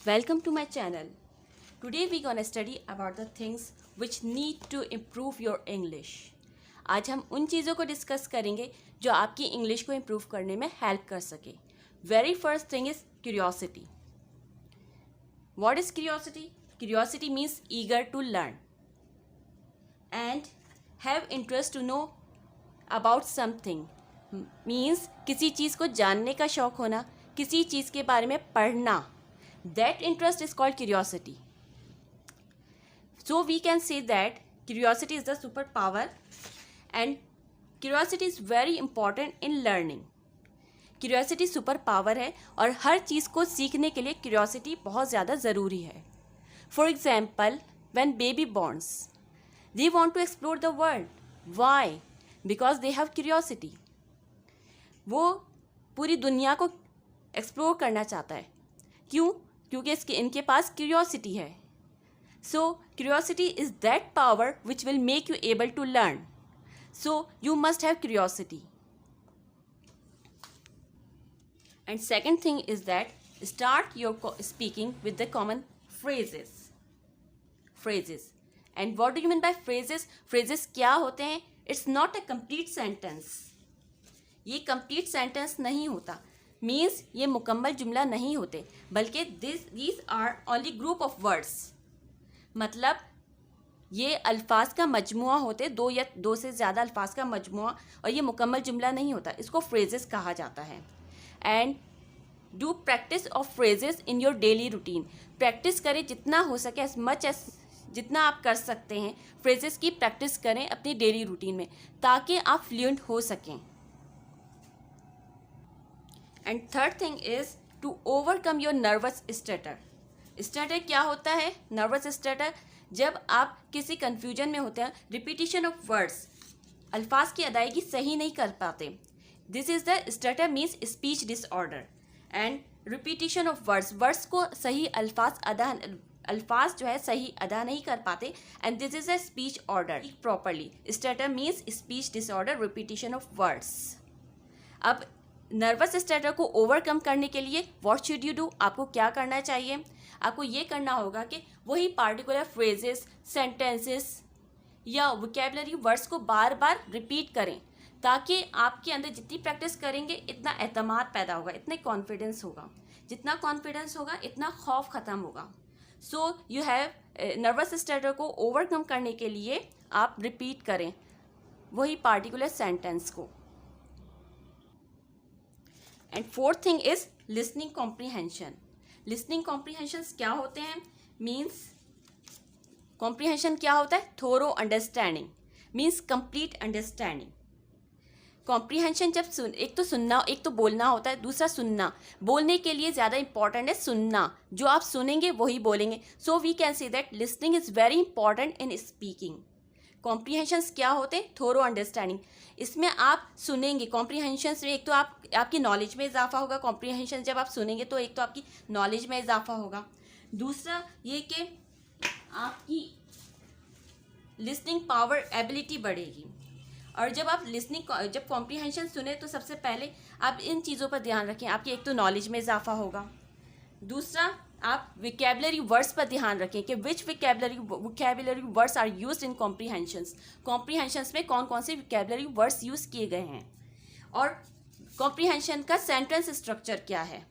Welcome to my channel. Today we're gonna study about the things which need to improve your English. आज हम उन चीज़ों को discuss करेंगे जो आपकी इंग्लिश को इम्प्रूव करने में हेल्प कर सके. Very first thing is curiosity. What is curiosity? Curiosity means eager to learn and have interest to know about something. Means किसी चीज़ को जानने का शौक होना, किसी चीज़ के बारे में पढ़ना. That interest is called curiosity. So we can say that curiosity is the superpower and curiosity is very important in learning. Curiosity super power है और हर चीज़ को सीखने के लिए curiosity बहुत ज़्यादा ज़रूरी है. For example, when baby borns, they want to explore the world. Why? Because they have curiosity. वो पूरी दुनिया को एक्सप्लोर करना चाहता है. क्यों? क्योंकि इनके पास क्यूरियोसिटी है. So curiosity is that power which will make you able to learn. So you must have curiosity. And second thing is that start your speaking with the common phrases. And what do you mean by phrases? Phrases क्या होते हैं? It's not a complete sentence. ये complete sentence नहीं होता. Means ये मुकम्मल जुमला नहीं होते, बल्कि these are only group of words. मतलब ये अल्फाज का मजमुआ होते, दो या दो से ज़्यादा अल्फाज का मजमुआ, और ये मुकम्मल जुमला नहीं होता. इसको फ्रेजेस कहा जाता है. And do practice of phrases in your daily routine. Practice करें जितना हो सके, एज मच एज जितना आप कर सकते हैं फ्रेजेस की प्रैक्टिस करें अपनी डेली रूटीन में, ताकि आप फ्लुएंट हो सकें. And third thing is to overcome your nervous stutter. Stutter क्या होता है? नर्वस स्टटर जब आप किसी कन्फ्यूजन में होते हैं, रिपीटिशन ऑफ वर्ड्स, अल्फाज की अदायगी सही नहीं कर पाते. This is the stutter means speech disorder. And repetition of words को सही अल्फाज जो है सही अदा नहीं कर पाते. And this is a speech order properly. Stutter means speech disorder, repetition of words. अब नर्वस स्टटर को ओवरकम करने के लिए व्हाट शुड यू डू? आपको क्या करना चाहिए? आपको ये करना होगा कि वही पार्टिकुलर फ्रेजेस, सेंटेंसेस या वोकैबुलरी वर्ड्स को बार बार रिपीट करें, ताकि आपके अंदर जितनी प्रैक्टिस करेंगे इतना एतमाद पैदा होगा, इतने कॉन्फिडेंस होगा. जितना कॉन्फिडेंस होगा इतना खौफ ख़त्म होगा. So you have nervous stutter को ओवरकम करने के लिए आप रिपीट करें वही पार्टिकुलर सेंटेंस को. And fourth thing is listening comprehension. Listening comprehensions क्या होते हैं? मीन्स कॉम्प्रीहेंशन क्या होता है? Thorough understanding means complete understanding. Comprehension जब एक तो सुनना, एक तो बोलना होता है, दूसरा सुनना. बोलने के लिए ज़्यादा इंपॉर्टेंट है सुनना. जो आप सुनेंगे वही बोलेंगे. So we can say that listening is very important in speaking. Comprehensions क्या होते हैं? Thorough understanding. इसमें आप सुनेंगे. कॉम्प्रीहेंशंस में एक तो आपकी नॉलेज में इजाफा होगा. कॉम्प्रीहेंशन जब आप सुनेंगे तो एक तो आपकी नॉलेज में इजाफा होगा. दूसरा ये कि आपकी लिसनिंग पावर एबिलिटी बढ़ेगी. और जब आप जब कॉम्प्रीहेंशन सुने तो सबसे पहले आप इन चीज़ों पर ध्यान रखें. आपकी एक तो नॉलेज में इजाफा होगा. दूसरा आप विकेबलरी वर्ड्स पर ध्यान रखें कि which vocabulary words are used in comprehensions. Comprehensions में कौन कौन से विकेबलरी वर्ड्स यूज़ किए गए हैं, और कॉम्प्रीहेंशन का सेंटेंस स्ट्रक्चर क्या है,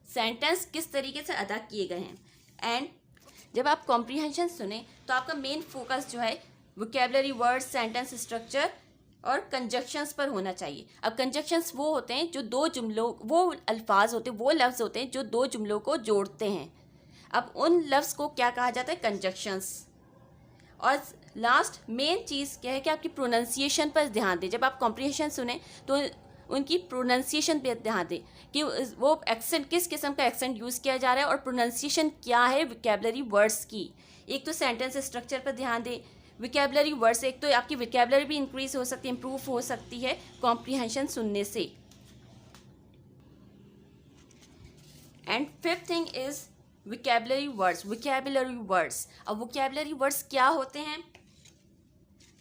सेंटेंस किस तरीके से अदा किए गए हैं. एंड जब आप कॉम्प्रीहेंशन सुने तो आपका मेन फोकस जो है विकेबलरी वर्ड्स, सेंटेंस स्ट्रक्चर और कंजक्शंस पर होना चाहिए. अब कंजक्शंस वो होते हैं जो दो जुमलों, वो अल्फाज होते हैं, वो लफ्ज़ होते हैं जो दो जुमलों को जोड़ते हैं. अब उन लफ्ज़ को क्या कहा जाता है? कंजक्शंस. और लास्ट मेन चीज़ क्या है कि आपकी प्रोनाउंसिएशन पर ध्यान दें. जब आप कॉम्प्रीहेंशन सुने तो उनकी प्रोनाउंसिएशन पर ध्यान दें कि वो एक्सेंट, किस किस्म का एक्सेंट यूज़ किया जा रहा है, और प्रोनाउंसिएशन क्या है विकेबलरी वर्ड्स की. एक तो सेंटेंस स्ट्रक्चर पर ध्यान दें. विकेबलरी वर्ड्स, एक तो आपकी विकेबलरी भी इंक्रीज हो सकती है, इंप्रूव हो सकती है कॉम्प्रीहेंशन सुनने से. And fifth thing is vocabulary words. अब विकेबलरी वर्ड्स क्या होते हैं?